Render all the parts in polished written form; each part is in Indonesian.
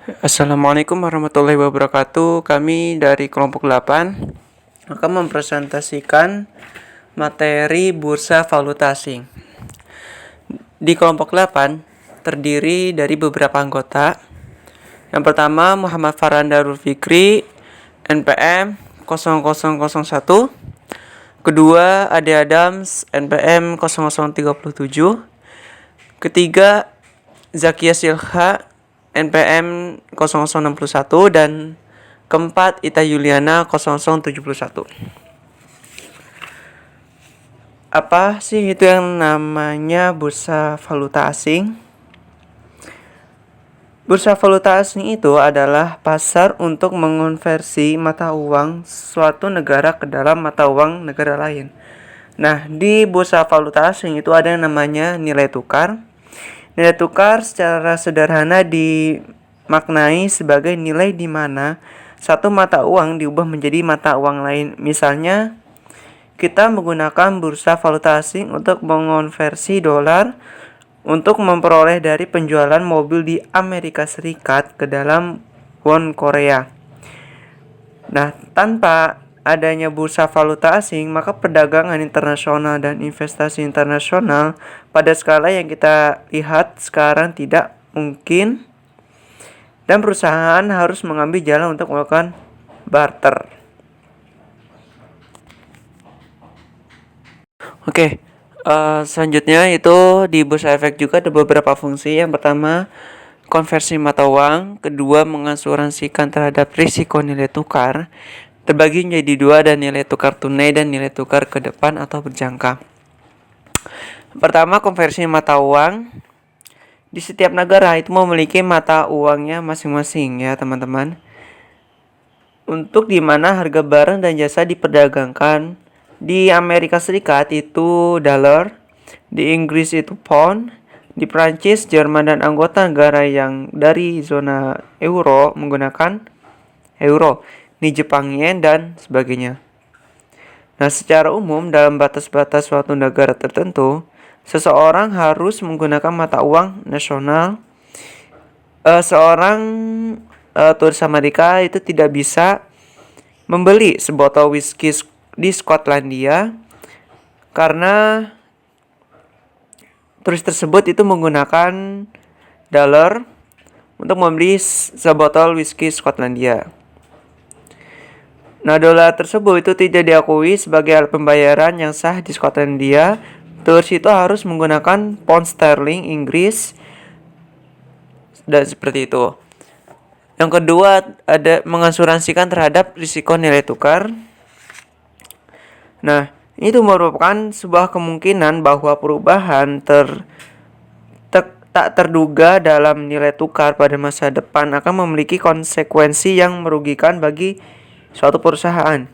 Assalamualaikum warahmatullahi wabarakatuh. Kami dari kelompok 8 akan mempresentasikan materi bursa valuta asing. Di kelompok 8 terdiri dari beberapa anggota. Yang pertama Muhammad Farhan Darul Fikri, NPM 0001. Kedua Ade Adams, NPM 0037. Ketiga Zakia Silha, NPM 0061, dan keempat Ita Yuliana 0071. Apa sih itu yang namanya bursa valuta asing? Bursa valuta asing itu adalah pasar untuk mengonversi mata uang suatu negara ke dalam mata uang negara lain. Nah, di bursa valuta asing itu ada yang namanya nilai tukar. Nilai tukar secara sederhana dimaknai sebagai nilai di mana satu mata uang diubah menjadi mata uang lain. Misalnya, kita menggunakan bursa valuta asing untuk mengonversi dolar untuk memperoleh dari penjualan mobil di Amerika Serikat ke dalam won Korea. Nah, tanpa adanya bursa valuta asing, maka perdagangan internasional dan investasi internasional pada skala yang kita lihat sekarang tidak mungkin, dan perusahaan harus mengambil jalan untuk melakukan barter. Oke, selanjutnya itu di bursa efek juga ada beberapa fungsi. Yang pertama, konversi mata uang. Kedua, mengasuransikan terhadap risiko nilai tukar. Terbagi menjadi dua, ada nilai tukar tunai dan nilai tukar ke depan atau berjangka. Pertama, konversi mata uang. Di setiap negara itu memiliki mata uangnya masing-masing ya teman-teman. Untuk dimana harga barang dan jasa diperdagangkan. Di Amerika Serikat itu dollar, di Inggris itu pound, di Prancis, Jerman, dan anggota negara yang dari zona euro menggunakan euro, di Jepang yen, dan sebagainya. Nah, secara umum dalam batas-batas suatu negara tertentu, seseorang harus menggunakan mata uang nasional. Seorang turis Amerika itu tidak bisa membeli sebotol whisky di Skotlandia karena turis tersebut itu menggunakan dolar untuk membeli sebotol whisky Skotlandia. Nah, dolar tersebut itu tidak diakui sebagai alat pembayaran yang sah di Skotlandia. Turis itu harus menggunakan pound sterling Inggris dan seperti itu. Yang kedua ada mengasuransikan terhadap risiko nilai tukar. Nah, itu merupakan sebuah kemungkinan bahwa perubahan tak terduga dalam nilai tukar pada masa depan akan memiliki konsekuensi yang merugikan bagi suatu perusahaan.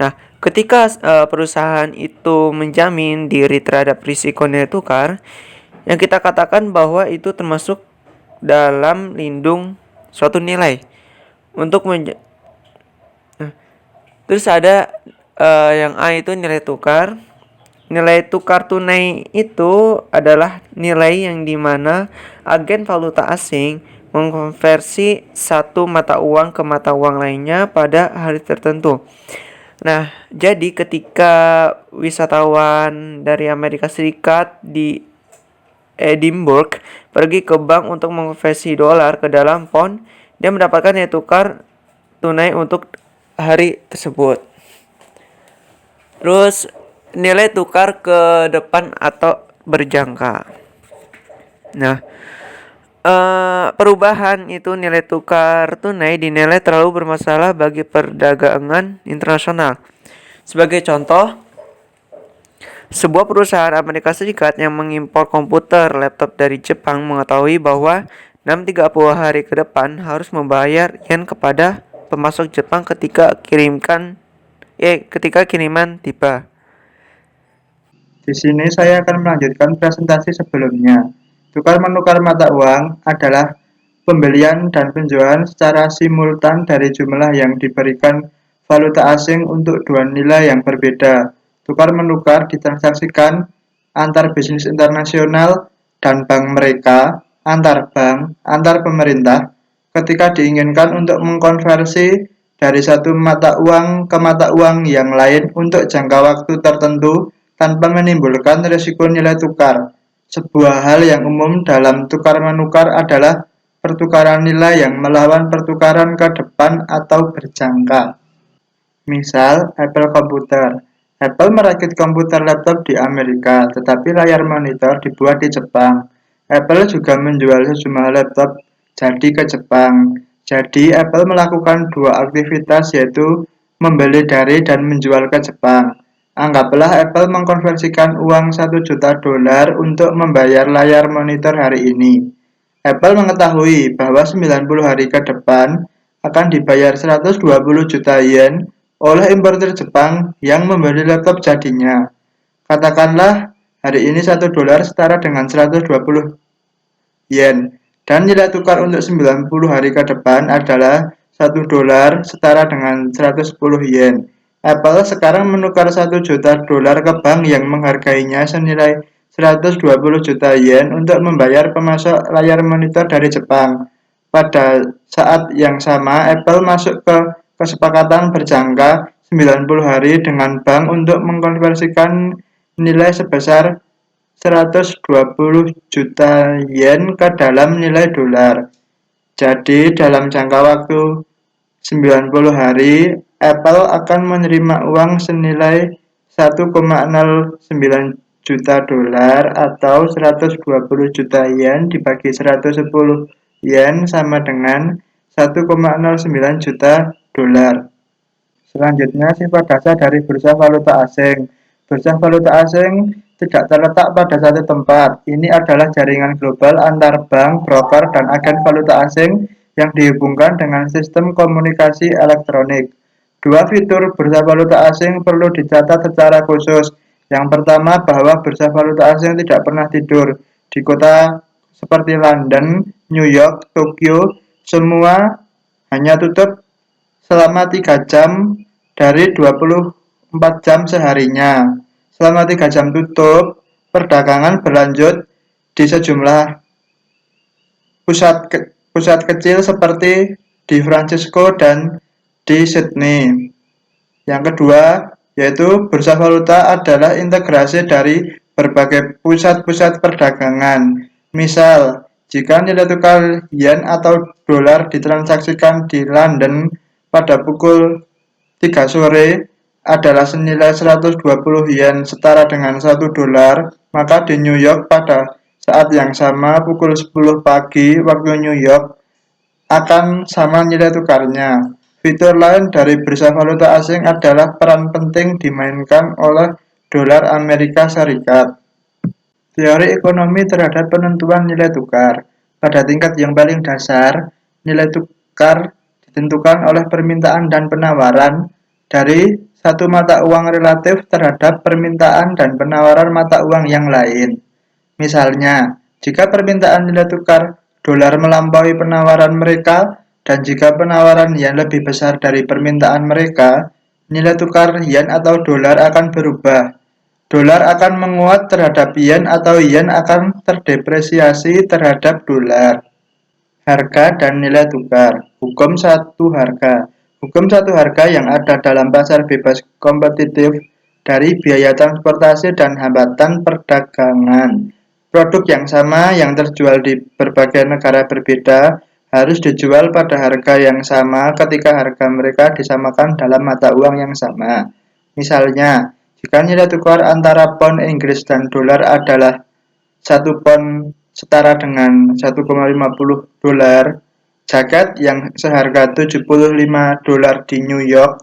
Nah, ketika perusahaan itu menjamin diri terhadap risiko nilai tukar, yang kita katakan bahwa itu termasuk dalam lindung suatu nilai untuk terus ada yang A itu nilai tukar. Nilai tukar tunai itu adalah nilai yang dimana agen valuta asing mengkonversi satu mata uang ke mata uang lainnya pada hari tertentu. Nah, jadi ketika wisatawan dari Amerika Serikat di Edinburgh pergi ke bank untuk mengkonversi dolar ke dalam pound, dia mendapatkan nilai tukar tunai untuk hari tersebut. Terus nilai tukar ke depan atau berjangka. Nah, perubahan itu nilai tukar tunai dinilai terlalu bermasalah bagi perdagangan internasional. Sebagai contoh, sebuah perusahaan Amerika Serikat yang mengimpor komputer laptop dari Jepang mengetahui bahwa dalam 30 hari ke depan harus membayar yen kepada pemasok Jepang ketika kiriman tiba. Di sini saya akan melanjutkan presentasi sebelumnya. Tukar menukar mata uang adalah pembelian dan penjualan secara simultan dari jumlah yang diberikan valuta asing untuk dua nilai yang berbeda. Tukar menukar ditransaksikan antar bisnis internasional dan bank mereka, antar bank, antar pemerintah, ketika diinginkan untuk mengkonversi dari satu mata uang ke mata uang yang lain untuk jangka waktu tertentu tanpa menimbulkan risiko nilai tukar. Sebuah hal yang umum dalam tukar-menukar adalah pertukaran nilai yang melawan pertukaran ke depan atau berjangka. Misal, Apple komputer. Apple merakit komputer laptop di Amerika, tetapi layar monitor dibuat di Jepang. Apple juga menjual sejumlah laptop jadi ke Jepang. Jadi, Apple melakukan dua aktivitas, yaitu membeli dari dan menjual ke Jepang. Anggaplah Apple mengkonversikan uang 1 juta dolar untuk membayar layar monitor hari ini. Apple mengetahui bahwa 90 hari ke depan akan dibayar 120 juta yen oleh importer Jepang yang membeli laptop jadinya. Katakanlah hari ini 1 dolar setara dengan 120 yen dan nilai tukar untuk 90 hari ke depan adalah 1 dolar setara dengan 110 yen. Apple sekarang menukar 1 juta dolar ke bank yang menghargainya senilai 120 juta yen untuk membayar pemasok layar monitor dari Jepang. Pada saat yang sama, Apple masuk ke kesepakatan berjangka 90 hari dengan bank untuk mengkonversikan nilai sebesar 120 juta yen ke dalam nilai dolar. Jadi, dalam jangka waktu 90 hari, Apple akan menerima uang senilai 1,09 juta dolar atau 120 juta yen dibagi 110 yen sama dengan 1,09 juta dolar. Selanjutnya, sifat dasar dari bursa valuta asing. Bursa valuta asing tidak terletak pada satu tempat. Ini adalah jaringan global antar bank, broker, dan agen valuta asing yang dihubungkan dengan sistem komunikasi elektronik. Dua fitur bursa valuta asing perlu dicatat secara khusus. Yang pertama, bahwa bursa valuta asing tidak pernah tidur. Di kota seperti London, New York, Tokyo, semua hanya tutup selama 3 jam dari 24 jam seharinya. Selama 3 jam tutup, perdagangan berlanjut di sejumlah pusat kecil seperti di Francisco dan di Sydney. Yang kedua, yaitu bursa valuta adalah integrasi dari berbagai pusat-pusat perdagangan. Misal, jika nilai tukar yen atau dolar ditransaksikan di London pada pukul 3 sore adalah senilai 120 yen setara dengan 1 dolar, maka di New York pada saat yang sama pukul 10 pagi waktu New York akan sama nilai tukarnya. Fitur lain dari bursa valuta asing adalah peran penting dimainkan oleh dolar Amerika Serikat. Teori ekonomi terhadap penentuan nilai tukar. Pada tingkat yang paling dasar, nilai tukar ditentukan oleh permintaan dan penawaran dari satu mata uang relatif terhadap permintaan dan penawaran mata uang yang lain. Misalnya, jika permintaan nilai tukar dolar melampaui penawaran mereka dan jika penawaran yen lebih besar dari permintaan mereka, nilai tukar yen atau dolar akan berubah. Dolar akan menguat terhadap yen atau yen akan terdepresiasi terhadap dolar. Harga dan nilai tukar. Hukum satu harga. Hukum satu harga yang ada dalam pasar bebas kompetitif dari biaya transportasi dan hambatan perdagangan. Produk yang sama yang terjual di berbagai negara berbeda harus dijual pada harga yang sama ketika harga mereka disamakan dalam mata uang yang sama. Misalnya, jika nilai tukar antara pound Inggris dan dolar adalah 1 pound setara dengan 1,50 dolar, jaket yang seharga 75 dolar di New York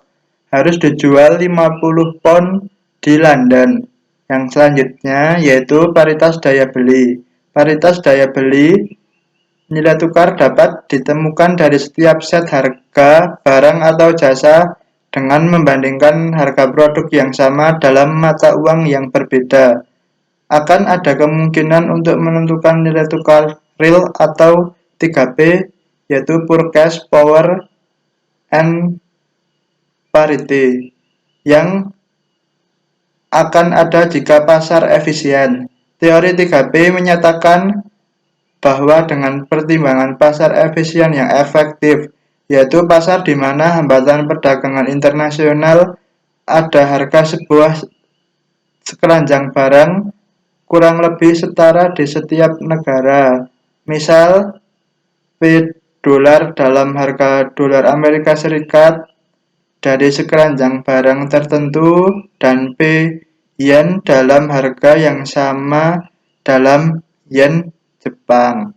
harus dijual 50 pound di London. Yang selanjutnya yaitu paritas daya beli. Paritas daya beli nilai tukar dapat ditemukan dari setiap set harga barang atau jasa dengan membandingkan harga produk yang sama dalam mata uang yang berbeda. Akan ada kemungkinan untuk menentukan nilai tukar real atau 3P, yaitu Purchase Power and Parity, yang akan ada jika pasar efisien. Teori 3P menyatakan bahwa dengan pertimbangan pasar efisien yang efektif, yaitu pasar di mana hambatan perdagangan internasional ada harga sebuah sekeranjang barang kurang lebih setara di setiap negara. Misal, P dolar dalam harga dolar Amerika Serikat dari sekeranjang barang tertentu dan P yen dalam harga yang sama dalam yen Jepang.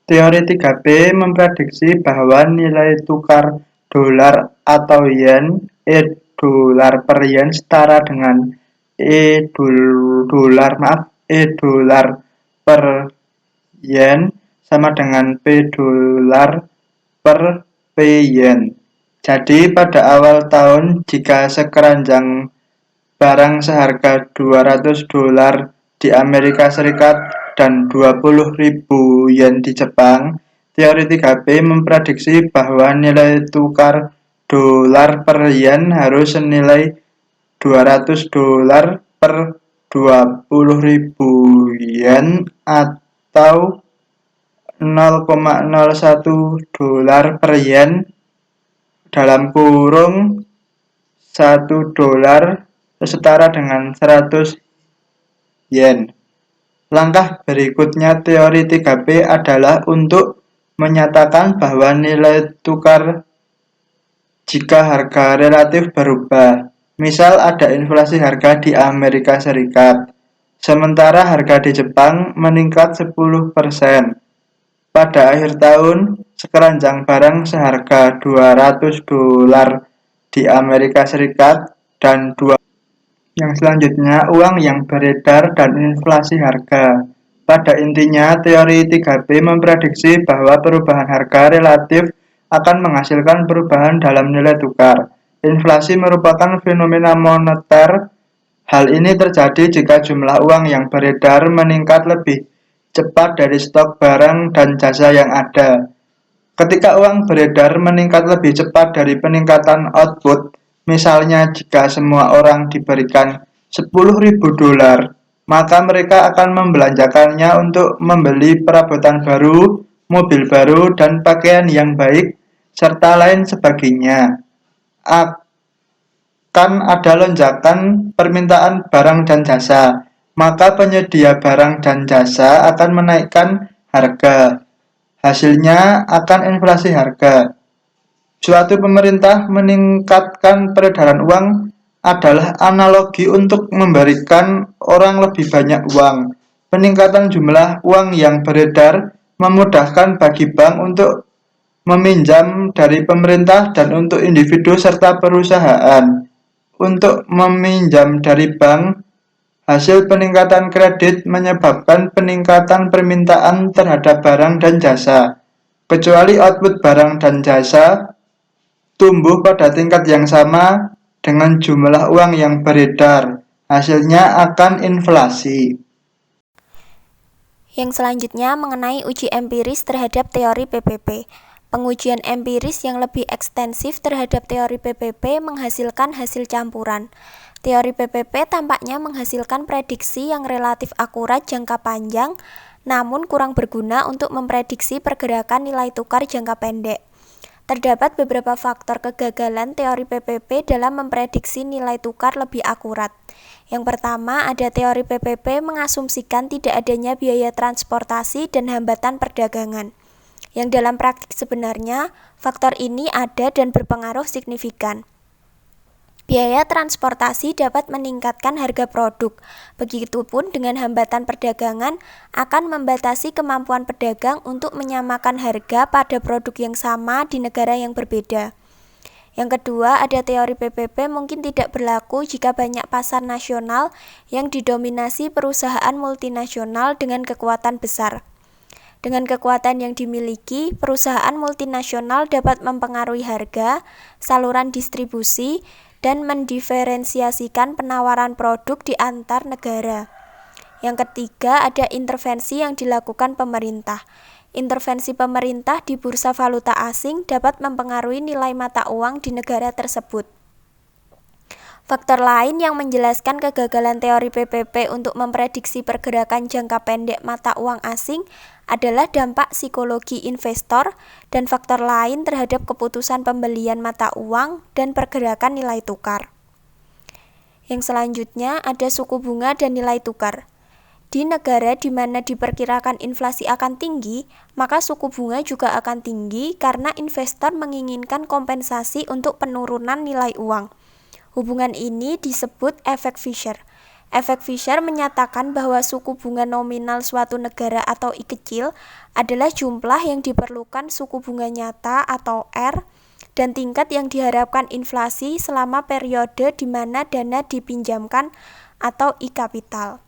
Teori 3B memprediksi bahwa nilai tukar dolar atau yen dolar per yen setara dengan dolar per yen sama dengan P dolar per P yen. Jadi pada awal tahun jika sekeranjang barang seharga 200 dolar di Amerika Serikat dan 20.000 yen di Jepang, teori 3B memprediksi bahwa nilai tukar dolar per yen harus senilai 200 dolar per 20.000 yen atau 0,01 dolar per yen dalam kurung 1 dolar setara dengan 100 yen. Langkah berikutnya teori 3B adalah untuk menyatakan bahwa nilai tukar jika harga relatif berubah. Misal ada inflasi harga di Amerika Serikat, sementara harga di Jepang meningkat 10%. Pada akhir tahun, sekeranjang barang seharga 200 dolar di Amerika Serikat dan yang selanjutnya, uang yang beredar dan inflasi harga. Pada intinya, teori 3B memprediksi bahwa perubahan harga relatif akan menghasilkan perubahan dalam nilai tukar. Inflasi merupakan fenomena moneter. Hal ini terjadi jika jumlah uang yang beredar meningkat lebih cepat dari stok barang dan jasa yang ada. Ketika uang beredar meningkat lebih cepat dari peningkatan output, misalnya jika semua orang diberikan 10.000 dolar, maka mereka akan membelanjakannya untuk membeli perabotan baru, mobil baru, dan pakaian yang baik, serta lain sebagainya. Akan ada lonjakan permintaan barang dan jasa, maka penyedia barang dan jasa akan menaikkan harga. Hasilnya akan inflasi harga. Suatu pemerintah meningkatkan peredaran uang adalah analogi untuk memberikan orang lebih banyak uang. Peningkatan jumlah uang yang beredar memudahkan bagi bank untuk meminjam dari pemerintah dan untuk individu serta perusahaan. Untuk meminjam dari bank, hasil peningkatan kredit menyebabkan peningkatan permintaan terhadap barang dan jasa, kecuali output barang dan jasa tumbuh pada tingkat yang sama dengan jumlah uang yang beredar. Hasilnya akan inflasi. Yang selanjutnya mengenai uji empiris terhadap teori PPP. Pengujian empiris yang lebih ekstensif terhadap teori PPP menghasilkan hasil campuran. Teori PPP tampaknya menghasilkan prediksi yang relatif akurat jangka panjang, namun kurang berguna untuk memprediksi pergerakan nilai tukar jangka pendek. Terdapat beberapa faktor kegagalan teori PPP dalam memprediksi nilai tukar lebih akurat. Yang pertama, ada teori PPP mengasumsikan tidak adanya biaya transportasi dan hambatan perdagangan. Yang dalam praktik sebenarnya, faktor ini ada dan berpengaruh signifikan. Biaya transportasi dapat meningkatkan harga produk, begitupun dengan hambatan perdagangan akan membatasi kemampuan pedagang untuk menyamakan harga pada produk yang sama di negara yang berbeda. Yang kedua, ada teori PPP mungkin tidak berlaku jika banyak pasar nasional yang didominasi perusahaan multinasional dengan kekuatan besar. Dengan kekuatan yang dimiliki, perusahaan multinasional dapat mempengaruhi harga, saluran distribusi, dan mendiferensiasikan penawaran produk di antar negara. Yang ketiga, ada intervensi yang dilakukan pemerintah. Intervensi pemerintah di bursa valuta asing dapat mempengaruhi nilai mata uang di negara tersebut. Faktor lain yang menjelaskan kegagalan teori PPP untuk memprediksi pergerakan jangka pendek mata uang asing adalah dampak psikologi investor dan faktor lain terhadap keputusan pembelian mata uang dan pergerakan nilai tukar. Yang selanjutnya ada suku bunga dan nilai tukar. Di negara di mana diperkirakan inflasi akan tinggi, maka suku bunga juga akan tinggi karena investor menginginkan kompensasi untuk penurunan nilai uang. Hubungan ini disebut efek Fisher. Efek Fisher menyatakan bahwa suku bunga nominal suatu negara atau I kecil adalah jumlah yang diperlukan suku bunga nyata atau R dan tingkat yang diharapkan inflasi selama periode di mana dana dipinjamkan atau I kapital.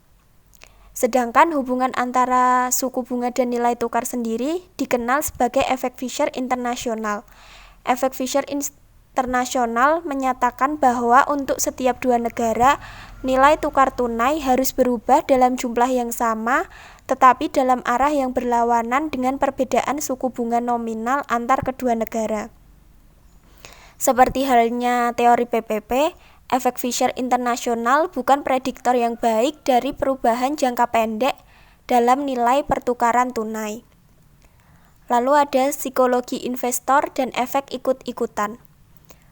Sedangkan hubungan antara suku bunga dan nilai tukar sendiri dikenal sebagai efek Fisher internasional. Efek Fisher internasional menyatakan bahwa untuk setiap dua negara, nilai tukar tunai harus berubah dalam jumlah yang sama, tetapi dalam arah yang berlawanan dengan perbedaan suku bunga nominal antar kedua negara. Seperti halnya teori PPP, efek Fisher internasional bukan prediktor yang baik dari perubahan jangka pendek dalam nilai pertukaran tunai. Lalu ada psikologi investor dan efek ikut-ikutan.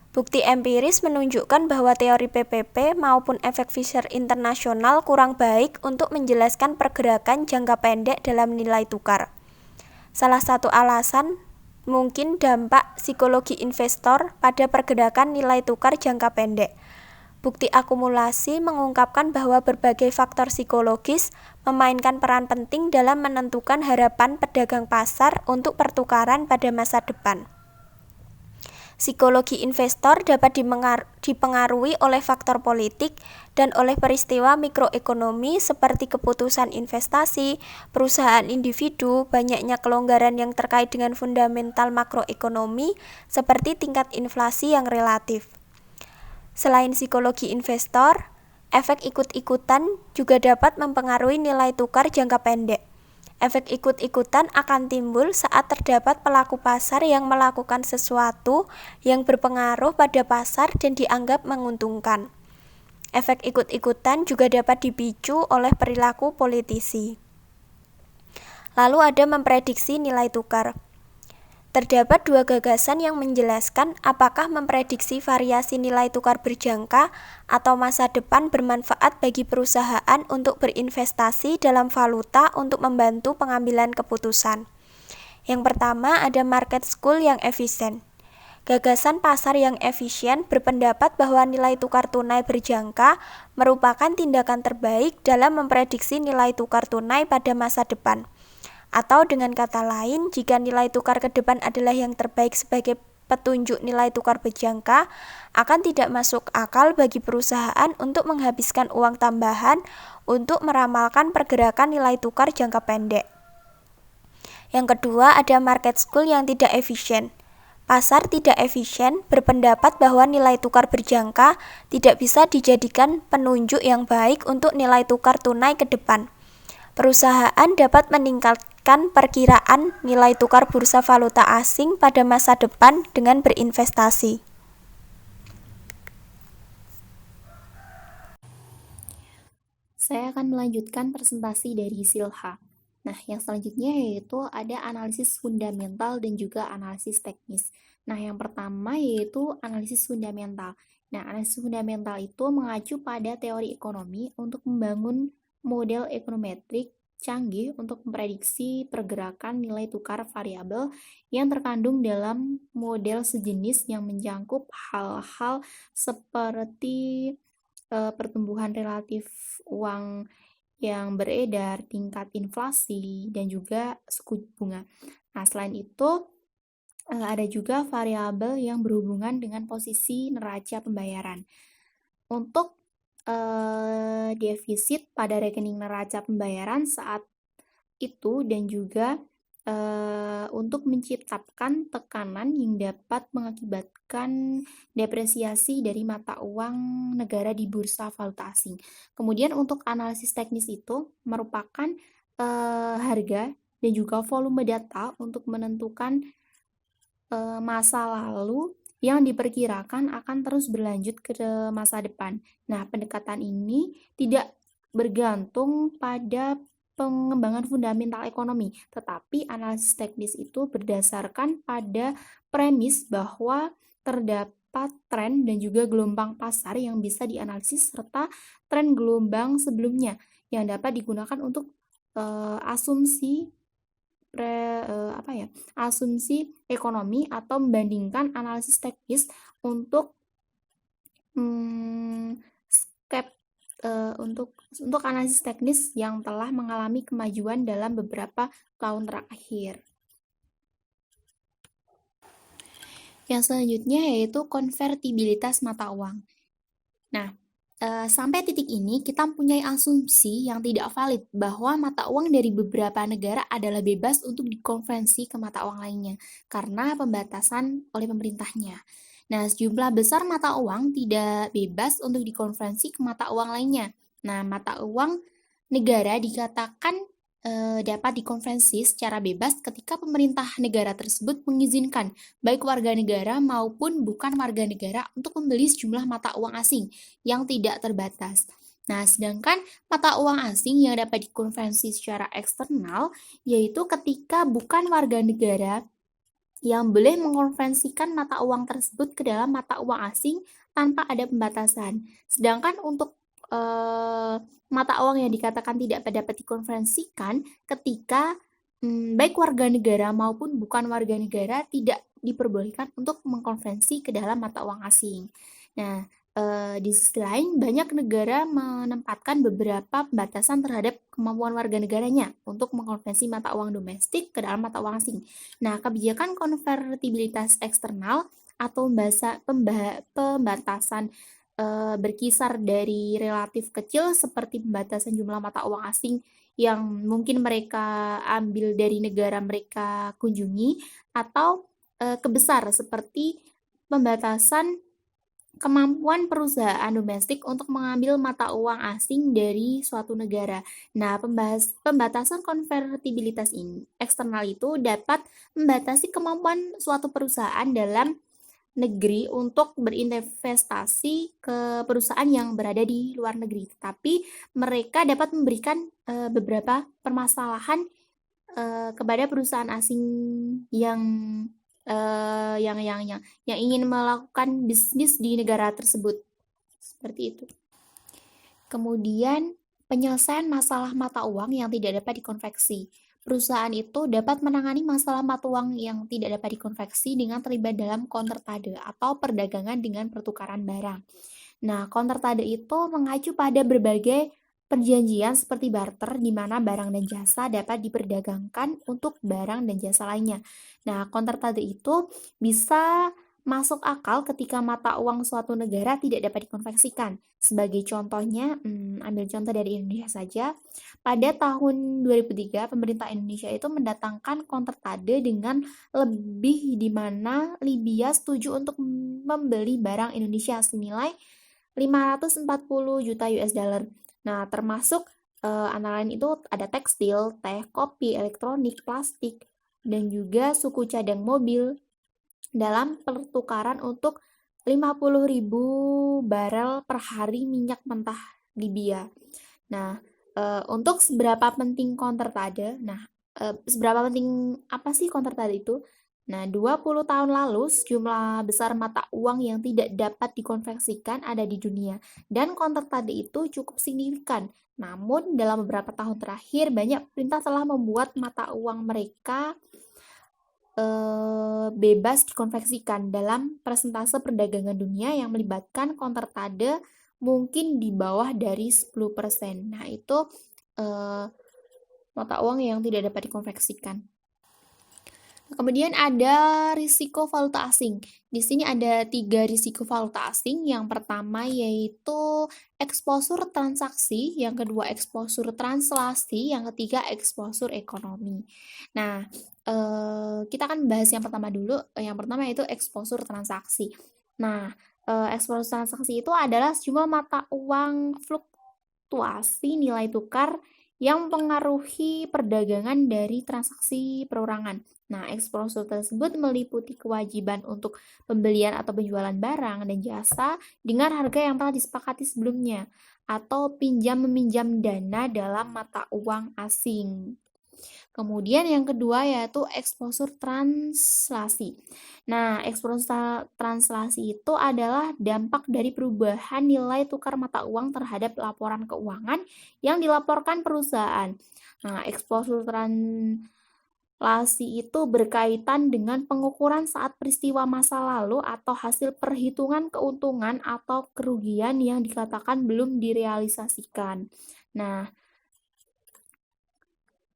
Bukti empiris menunjukkan bahwa teori PPP maupun efek Fisher internasional kurang baik untuk menjelaskan pergerakan jangka pendek dalam nilai tukar. Salah satu alasan mungkin dampak psikologi investor pada pergerakan nilai tukar jangka pendek. Bukti akumulasi mengungkapkan bahwa berbagai faktor psikologis memainkan peran penting dalam menentukan harapan pedagang pasar untuk pertukaran pada masa depan. Psikologi investor dapat dipengaruhi oleh faktor politik dan oleh peristiwa mikroekonomi seperti keputusan investasi, perusahaan individu, banyaknya kelonggaran yang terkait dengan fundamental makroekonomi seperti tingkat inflasi yang relatif. Selain psikologi investor, efek ikut-ikutan juga dapat mempengaruhi nilai tukar jangka pendek. Efek ikut-ikutan akan timbul saat terdapat pelaku pasar yang melakukan sesuatu yang berpengaruh pada pasar dan dianggap menguntungkan. Efek ikut-ikutan juga dapat dipicu oleh perilaku politisi. Lalu ada memprediksi nilai tukar. Terdapat dua gagasan yang menjelaskan apakah memprediksi variasi nilai tukar berjangka atau masa depan bermanfaat bagi perusahaan untuk berinvestasi dalam valuta untuk membantu pengambilan keputusan. Yang pertama ada market school yang efisien. Gagasan pasar yang efisien berpendapat bahwa nilai tukar tunai berjangka merupakan tindakan terbaik dalam memprediksi nilai tukar tunai pada masa depan. Atau dengan kata lain, jika nilai tukar ke depan adalah yang terbaik sebagai petunjuk nilai tukar berjangka, akan tidak masuk akal bagi perusahaan untuk menghabiskan uang tambahan untuk meramalkan pergerakan nilai tukar jangka pendek. Yang kedua, ada market school yang tidak efisien. Pasar tidak efisien berpendapat bahwa nilai tukar berjangka tidak bisa dijadikan penunjuk yang baik untuk nilai tukar tunai ke depan. Perusahaan dapat meningkatkan perkiraan nilai tukar bursa valuta asing pada masa depan dengan berinvestasi. Saya akan melanjutkan presentasi dari Silha. Nah, yang selanjutnya yaitu ada analisis fundamental dan juga analisis teknis. Nah, yang pertama yaitu analisis fundamental. Nah, analisis fundamental itu mengacu pada teori ekonomi untuk membangun model ekonometrik canggih untuk memprediksi pergerakan nilai tukar variabel yang terkandung dalam model sejenis yang mencakup hal-hal seperti pertumbuhan relatif uang yang beredar, tingkat inflasi, dan juga suku bunga. Nah, selain itu, ada juga variabel yang berhubungan dengan posisi neraca pembayaran. Untuk defisit pada rekening neraca pembayaran saat itu dan juga untuk menciptakan tekanan yang dapat mengakibatkan depresiasi dari mata uang negara di bursa valuta asing. Kemudian untuk analisis teknis itu merupakan harga dan juga volume data untuk menentukan masa lalu yang diperkirakan akan terus berlanjut ke masa depan. Nah, pendekatan ini tidak bergantung pada pengembangan fundamental ekonomi, tetapi analisis teknis itu berdasarkan pada premis bahwa terdapat tren dan juga gelombang pasar yang bisa dianalisis serta tren gelombang sebelumnya yang dapat digunakan untuk asumsi asumsi ekonomi atau membandingkan analisis teknis untuk skep untuk analisis teknis yang telah mengalami kemajuan dalam beberapa tahun terakhir. Yang selanjutnya yaitu konvertibilitas mata uang. Nah, sampai titik ini kita mempunyai asumsi yang tidak valid bahwa mata uang dari beberapa negara adalah bebas untuk dikonversi ke mata uang lainnya karena pembatasan oleh pemerintahnya. Nah, sejumlah besar mata uang tidak bebas untuk dikonversi ke mata uang lainnya. Nah, mata uang negara dikatakan dapat dikonversi secara bebas ketika pemerintah negara tersebut mengizinkan baik warga negara maupun bukan warga negara untuk membeli sejumlah mata uang asing yang tidak terbatas. Nah, sedangkan mata uang asing yang dapat dikonversi secara eksternal yaitu ketika bukan warga negara yang boleh mengonversikan mata uang tersebut ke dalam mata uang asing tanpa ada pembatasan. Sedangkan untuk mata uang yang dikatakan tidak dapat dikonversikan ketika baik warga negara maupun bukan warga negara tidak diperbolehkan untuk mengkonversi ke dalam mata uang asing. Nah, di sisi lain banyak negara menempatkan beberapa pembatasan terhadap kemampuan warga negaranya untuk mengkonversi mata uang domestik ke dalam mata uang asing. Nah, kebijakan konvertibilitas eksternal atau pembatasan berkisar dari relatif kecil seperti pembatasan jumlah mata uang asing yang mungkin mereka ambil dari negara mereka kunjungi atau kebesar seperti pembatasan kemampuan perusahaan domestik untuk mengambil mata uang asing dari suatu negara. Nah, pembatasan konvertibilitas eksternal itu dapat membatasi kemampuan suatu perusahaan dalam negeri untuk berinvestasi ke perusahaan yang berada di luar negeri, tetapi mereka dapat memberikan beberapa permasalahan kepada perusahaan asing yang ingin melakukan bisnis di negara tersebut. Seperti itu. Kemudian, penyelesaian masalah mata uang yang tidak dapat dikonversi. Perusahaan itu dapat menangani masalah mata uang yang tidak dapat dikonversi dengan terlibat dalam kontrtade atau perdagangan dengan pertukaran barang. Nah, kontrtade itu mengacu pada berbagai perjanjian seperti barter di mana barang dan jasa dapat diperdagangkan untuk barang dan jasa lainnya. Nah, kontrtade itu bisa masuk akal ketika mata uang suatu negara tidak dapat dikonversikan. Sebagai contohnya, ambil contoh dari Indonesia saja. Pada tahun 2003, pemerintah Indonesia itu mendatangkan kontrtade dengan lebih di mana Libya setuju untuk membeli barang Indonesia senilai 540 juta US dollar. Nah, termasuk antara lain itu ada tekstil, teh, kopi, elektronik, plastik, dan juga suku cadang mobil dalam pertukaran untuk 50.000 barel per hari minyak mentah Libya. Nah, untuk seberapa penting kontrtade? Nah, seberapa penting apa sih kontrtade itu? Nah, 20 tahun lalu sejumlah besar mata uang yang tidak dapat dikonversikan ada di dunia dan kontrtade itu cukup signifikan. Namun, dalam beberapa tahun terakhir banyak pemerintah telah membuat mata uang mereka bebas dikonversikan dalam persentase perdagangan dunia yang melibatkan kontrtade mungkin di bawah dari 10%. Nah, itu mata uang yang tidak dapat dikonversikan. Kemudian ada risiko valuta asing. Di sini ada 3 risiko valuta asing. Yang pertama yaitu eksposur transaksi, yang kedua eksposur translasi, yang ketiga eksposur ekonomi. Nah, kita akan bahas yang pertama dulu. Yang pertama yaitu eksposur transaksi. Nah, eksposur transaksi itu adalah sejumlah mata uang fluktuasi nilai tukar yang mempengaruhi perdagangan dari transaksi perorangan. Nah, eksposur tersebut meliputi kewajiban untuk pembelian atau penjualan barang dan jasa dengan harga yang telah disepakati sebelumnya, atau pinjam-meminjam dana dalam mata uang asing. Kemudian yang kedua yaitu eksposur translasi. Nah, eksposur translasi itu adalah dampak dari perubahan nilai tukar mata uang terhadap laporan keuangan yang dilaporkan perusahaan. Nah, eksposur translasi itu berkaitan dengan pengukuran saat peristiwa masa lalu atau hasil perhitungan keuntungan atau kerugian yang dikatakan belum direalisasikan. Nah,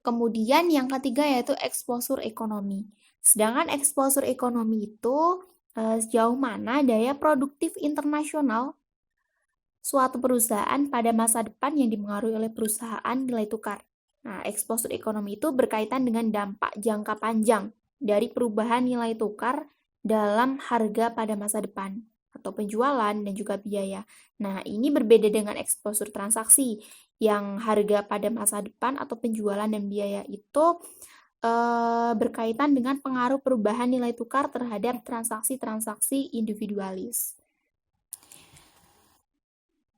kemudian yang ketiga yaitu eksposur ekonomi. Sedangkan eksposur ekonomi itu sejauh mana daya produktif internasional suatu perusahaan pada masa depan yang dipengaruhi oleh perusahaan nilai tukar. Nah, eksposur ekonomi itu berkaitan dengan dampak jangka panjang dari perubahan nilai tukar dalam harga pada masa depan atau penjualan dan juga biaya. Nah, ini berbeda dengan eksposur transaksi yang harga pada masa depan atau penjualan dan biaya itu berkaitan dengan pengaruh perubahan nilai tukar terhadap transaksi-transaksi individualis.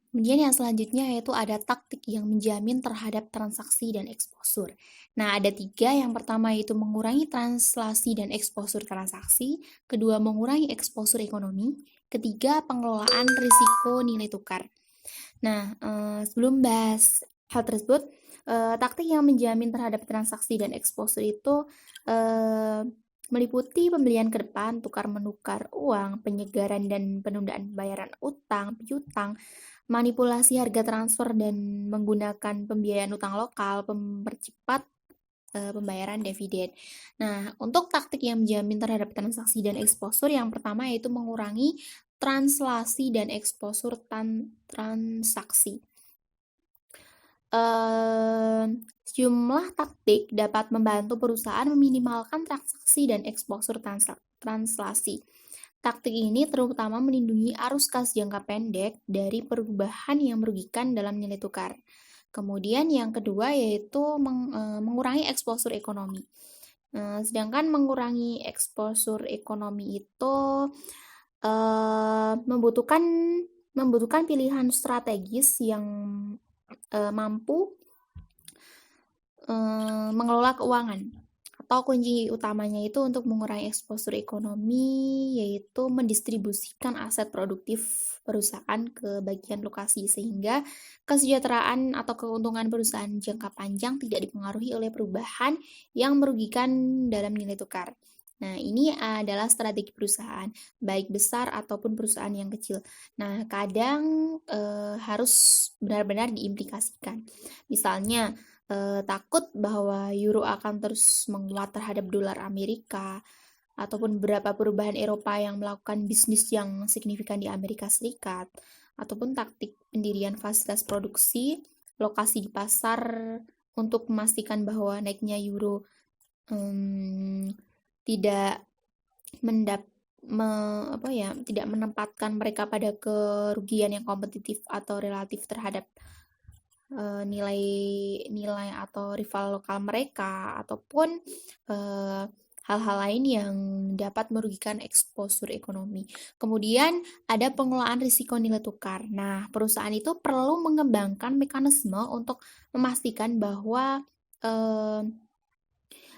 Kemudian yang selanjutnya yaitu ada taktik yang menjamin terhadap transaksi dan eksposur. Nah, ada 3. Yang pertama yaitu mengurangi translasi dan eksposur transaksi. Kedua, mengurangi eksposur ekonomi. Ketiga, pengelolaan risiko nilai tukar. Nah, sebelum bahas hal tersebut, taktik yang menjamin terhadap transaksi dan eksposur itu meliputi pembelian ke depan, tukar-menukar uang, penyegaran dan penundaan pembayaran utang, piutang, manipulasi harga transfer dan menggunakan pembiayaan utang lokal, mempercepat pembayaran dividen. Nah, untuk taktik yang menjamin terhadap transaksi dan eksposur, yang pertama yaitu mengurangi translasi dan eksposur transaksi. Sejumlah taktik dapat membantu perusahaan meminimalkan transaksi dan eksposur translasi. Taktik ini terutama melindungi arus kas jangka pendek dari perubahan yang merugikan dalam nilai tukar. Kemudian yang kedua yaitu mengurangi eksposur ekonomi. Sedangkan mengurangi eksposur ekonomi itu membutuhkan pilihan strategis yang mampu mengelola keuangan. Atau kunci utamanya itu untuk mengurangi eksposur ekonomi yaitu mendistribusikan aset produktif perusahaan ke bagian lokasi sehingga kesejahteraan atau keuntungan perusahaan jangka panjang tidak dipengaruhi oleh perubahan yang merugikan dalam nilai tukar. Nah, ini adalah strategi perusahaan, baik besar ataupun perusahaan yang kecil. Nah, kadang harus benar-benar diimplikasikan. Misalnya, takut bahwa euro akan terus menguat terhadap dolar Amerika, ataupun beberapa perubahan Eropa yang melakukan bisnis yang signifikan di Amerika Serikat, ataupun taktik pendirian fasilitas produksi, lokasi di pasar untuk memastikan bahwa naiknya euro tidak tidak menempatkan mereka pada kerugian yang kompetitif atau relatif terhadap nilai atau rival lokal mereka, ataupun hal-hal lain yang dapat merugikan eksposur ekonomi. Kemudian ada pengelolaan risiko nilai tukar. Nah, perusahaan itu perlu mengembangkan mekanisme untuk memastikan bahwa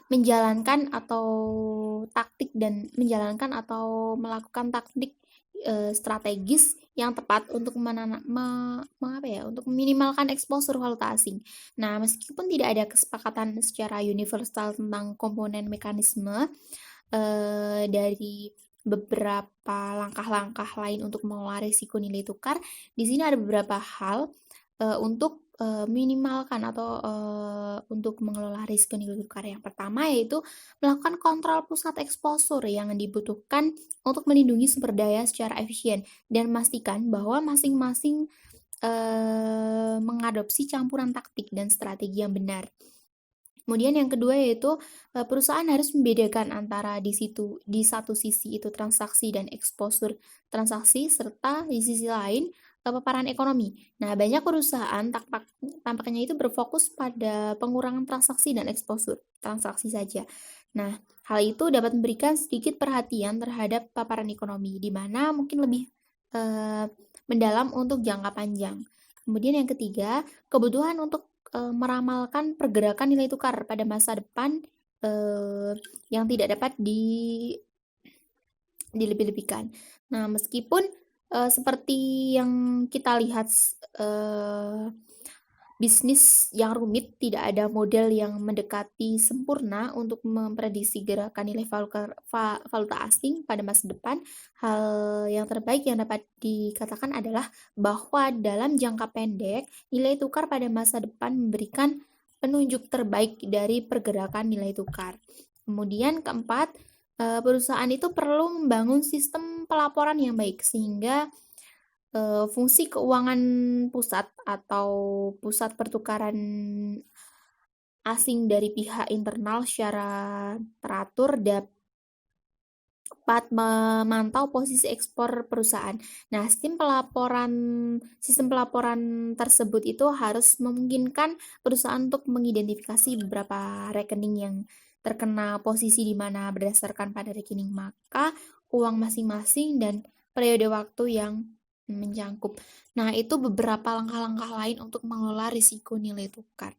menjalankan atau melakukan taktik strategis yang tepat untuk untuk meminimalkan eksposur valuta asing. Nah, meskipun tidak ada kesepakatan secara universal tentang komponen mekanisme dari beberapa langkah-langkah lain untuk mengelola risiko nilai tukar, di sini ada beberapa hal untuk minimalkan atau untuk mengelola risiko nilai tukar. Yang pertama yaitu melakukan kontrol pusat eksposur yang dibutuhkan untuk melindungi sumber daya secara efisien dan memastikan bahwa masing-masing mengadopsi campuran taktik dan strategi yang benar. Kemudian yang kedua yaitu perusahaan harus membedakan antara di satu sisi itu transaksi dan eksposur transaksi, serta di sisi lain paparan ekonomi. Nah, banyak perusahaan tampaknya itu berfokus pada pengurangan transaksi dan eksposur transaksi saja. Nah, hal itu dapat memberikan sedikit perhatian terhadap paparan ekonomi, di mana mungkin lebih mendalam untuk jangka panjang. Kemudian yang ketiga, kebutuhan untuk meramalkan pergerakan nilai tukar pada masa depan yang tidak dapat dilebih-lebihkan. Nah, meskipun seperti yang kita lihat bisnis yang rumit, tidak ada model yang mendekati sempurna untuk memprediksi gerakan nilai valuta asing pada masa depan. Hal yang terbaik yang dapat dikatakan adalah bahwa dalam jangka pendek, nilai tukar pada masa depan memberikan penunjuk terbaik dari pergerakan nilai tukar. Kemudian keempat, perusahaan itu perlu membangun sistem pelaporan yang baik sehingga fungsi keuangan pusat atau pusat pertukaran asing dari pihak internal secara teratur dapat memantau posisi ekspor perusahaan. Nah, sistem pelaporan tersebut itu harus memungkinkan perusahaan untuk mengidentifikasi beberapa rekening yang terkena posisi di mana berdasarkan pada rekening maka uang masing-masing dan periode waktu yang mencangkup. Nah, itu beberapa langkah-langkah lain untuk mengelola risiko nilai tukar.